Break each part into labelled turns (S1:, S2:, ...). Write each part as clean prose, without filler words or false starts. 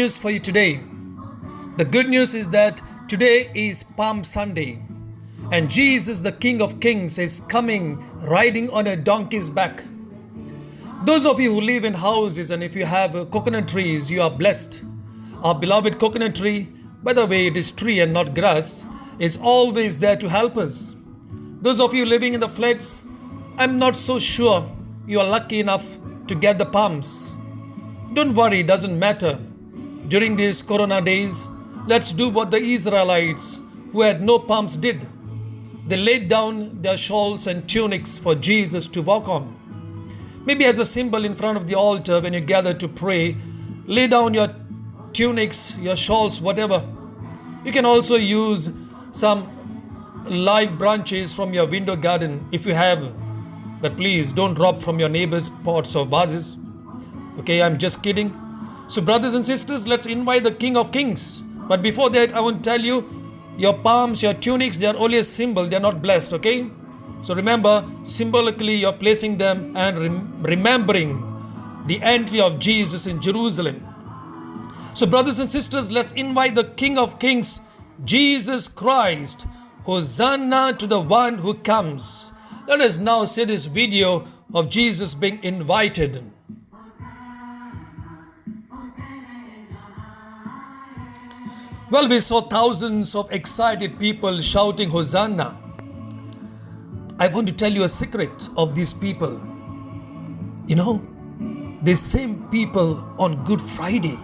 S1: News for you today. The good news is that today is Palm Sunday and Jesus, the King of Kings, is coming riding on a donkey's back. Those of you who live in houses and if you have coconut trees, you are blessed. Our beloved coconut tree, by the way, it is tree and not grass, is always there to help us. Those of you living in the flats, I'm not so sure you are lucky enough to get the palms. Don't worry, it doesn't matter. During these corona days, let's do what the Israelites who had no palms did. They laid down their shawls and tunics for Jesus to walk on. Maybe as a symbol in front of the altar when you gather to pray, lay down your tunics, your shawls, whatever. You can also use some live branches from your window garden if you have. But please don't drop from your neighbor's pots or vases. Okay, I'm just kidding. So brothers and sisters, let's invite the King of Kings. But before that, I want to tell you, your palms, your tunics, they are only a symbol. They are not blessed, okay? So remember, symbolically, you're placing them and remembering the entry of Jesus in Jerusalem. So brothers and sisters, let's invite the King of Kings, Jesus Christ. Hosanna to the one who comes. Let us now see this video of Jesus being invited. Well, we saw thousands of excited people shouting Hosanna. I want to tell you a secret of these people. You know, these same people on Good Friday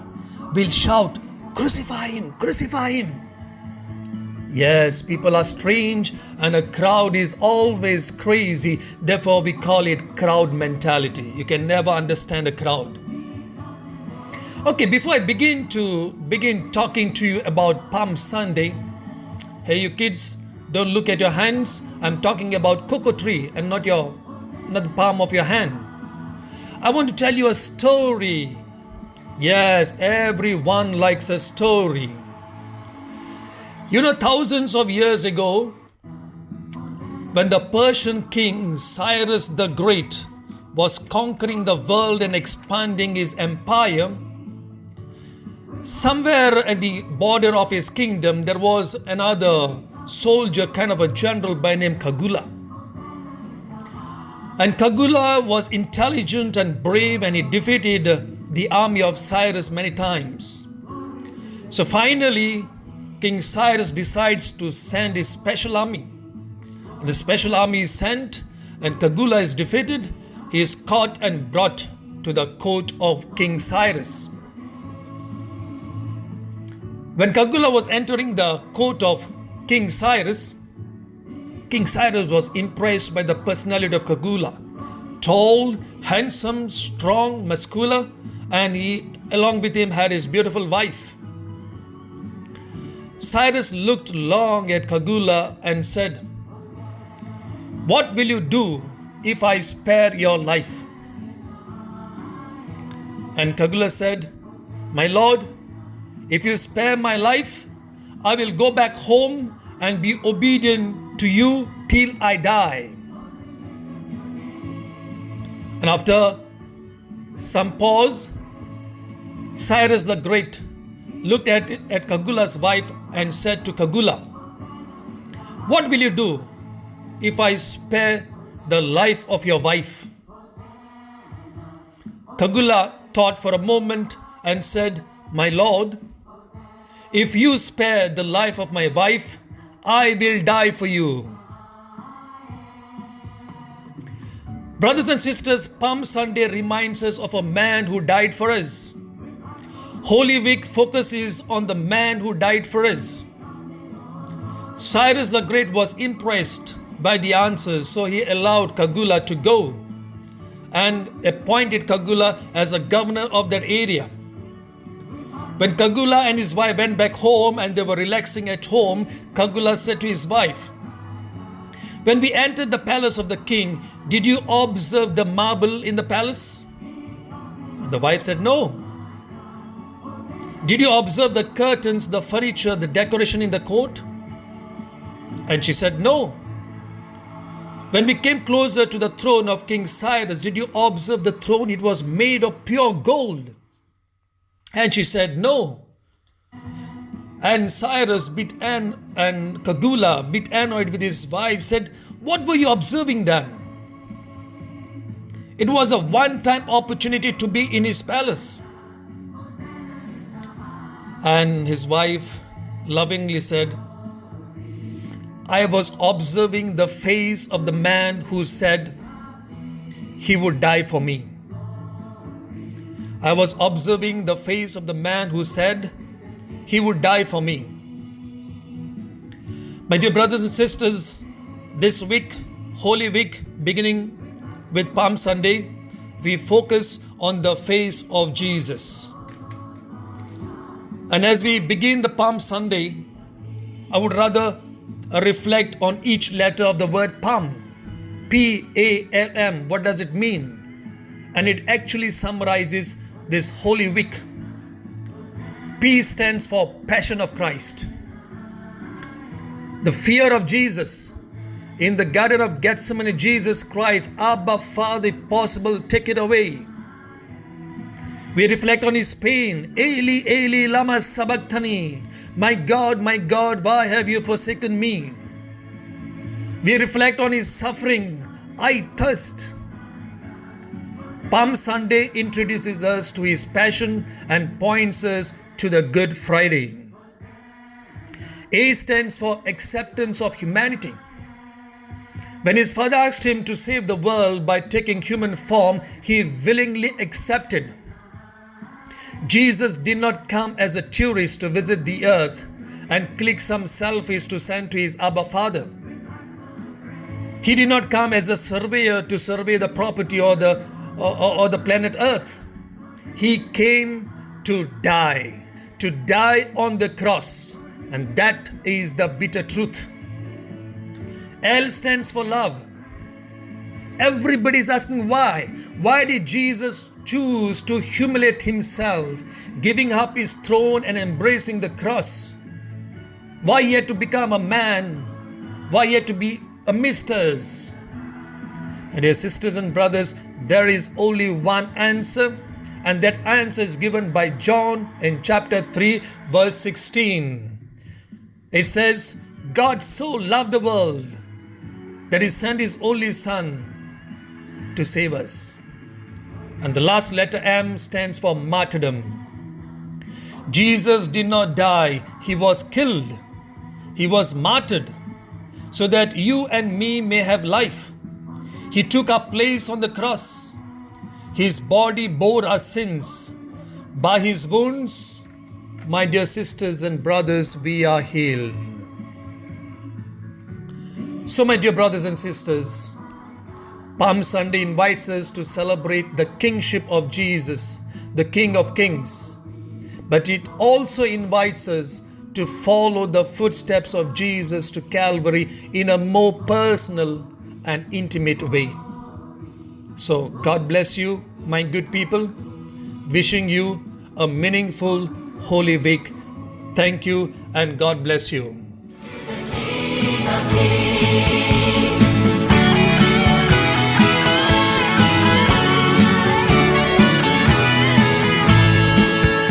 S1: will shout, "Crucify him, crucify him." Yes, people are strange and a crowd is always crazy. Therefore, we call it crowd mentality. You can never understand a crowd. Okay, before I begin talking to you about Palm Sunday, hey you kids, don't look at your hands. I'm talking about cocoa tree and not the palm of your hand. I want to tell you a story. Yes, everyone likes a story. You know, thousands of years ago, when the Persian king Cyrus the Great was conquering the world and expanding his empire, somewhere at the border of his kingdom, there was another soldier, kind of a general by name Kagula. And Kagula was intelligent and brave and he defeated the army of Cyrus many times. So finally, King Cyrus decides to send his special army. The special army is sent and Kagula is defeated. He is caught and brought to the court of King Cyrus. When Kagula was entering the court of King Cyrus was impressed by the personality of Kagula. Tall, handsome, strong, muscular, and he, along with him, had his beautiful wife. Cyrus looked long at Kagula and said, "What will you do if I spare your life?" And Kagula said, "My lord, if you spare my life, I will go back home and be obedient to you till I die." And after some pause, Cyrus the Great looked at Kagula's wife and said to Kagula, "What will you do if I spare the life of your wife?" Kagula thought for a moment and said, "My lord, if you spare the life of my wife, I will die for you." Brothers and sisters, Palm Sunday reminds us of a man who died for us. Holy Week focuses on the man who died for us. Cyrus the Great was impressed by the answers, so he allowed Kagula to go and appointed Kagula as a governor of that area. When Kagula and his wife went back home and they were relaxing at home, Kagula said to his wife, "When we entered the palace of the king, did you observe the marble in the palace?" And the wife said, "No." "Did you observe the curtains, the furniture, the decoration in the court?" And she said, "No." "When we came closer to the throne of King Cyrus, did you observe the throne? It was made of pure gold." And she said, no. And Cyrus bit and Kagula bit annoyed with his wife, said, what were you observing then? It was a one-time opportunity to be in his palace. And his wife lovingly said, I was observing the face of the man who said he would die for me. I was observing the face of the man who said he would die for me. My dear brothers and sisters, this week, Holy Week, beginning with Palm Sunday, we focus on the face of Jesus. And as we begin the Palm Sunday, I would rather reflect on each letter of the word Palm. P-A-L-M. What does it mean? And it actually summarizes this Holy Week. P stands for Passion of Christ. The fear of Jesus. In the Garden of Gethsemane, Jesus cries, Abba, Father, if possible, take it away. We reflect on his pain. Eli, Eli, lama sabachthani. My God, why have you forsaken me? We reflect on his suffering. I thirst. Palm Sunday introduces us to his passion and points us to the Good Friday. A stands for acceptance of humanity. When his father asked him to save the world by taking human form, he willingly accepted. Jesus did not come as a tourist to visit the earth and click some selfies to send to his Abba Father. He did not come as a surveyor to survey the property or the planet Earth. He came to die on the cross, and that is the bitter truth. L stands for love. Everybody is asking why. Why did Jesus choose to humiliate himself, giving up his throne and embracing the cross? Why he had to become a man? Why he had to be amidst us? And dear sisters and brothers, there is only one answer, and that answer is given by John in chapter 3, verse 16. It says, God so loved the world that he sent his only Son to save us. And the last letter M stands for martyrdom. Jesus did not die, he was killed. He was martyred so that you and me may have life. He took our place on the cross. His body bore our sins. By his wounds, my dear sisters and brothers, we are healed. So, my dear brothers and sisters, Palm Sunday invites us to celebrate the kingship of Jesus, the King of Kings. But it also invites us to follow the footsteps of Jesus to Calvary in a more personal and intimate way. So, God bless you, my good people. Wishing you a meaningful Holy Week. Thank you and God bless you.
S2: King of Kings.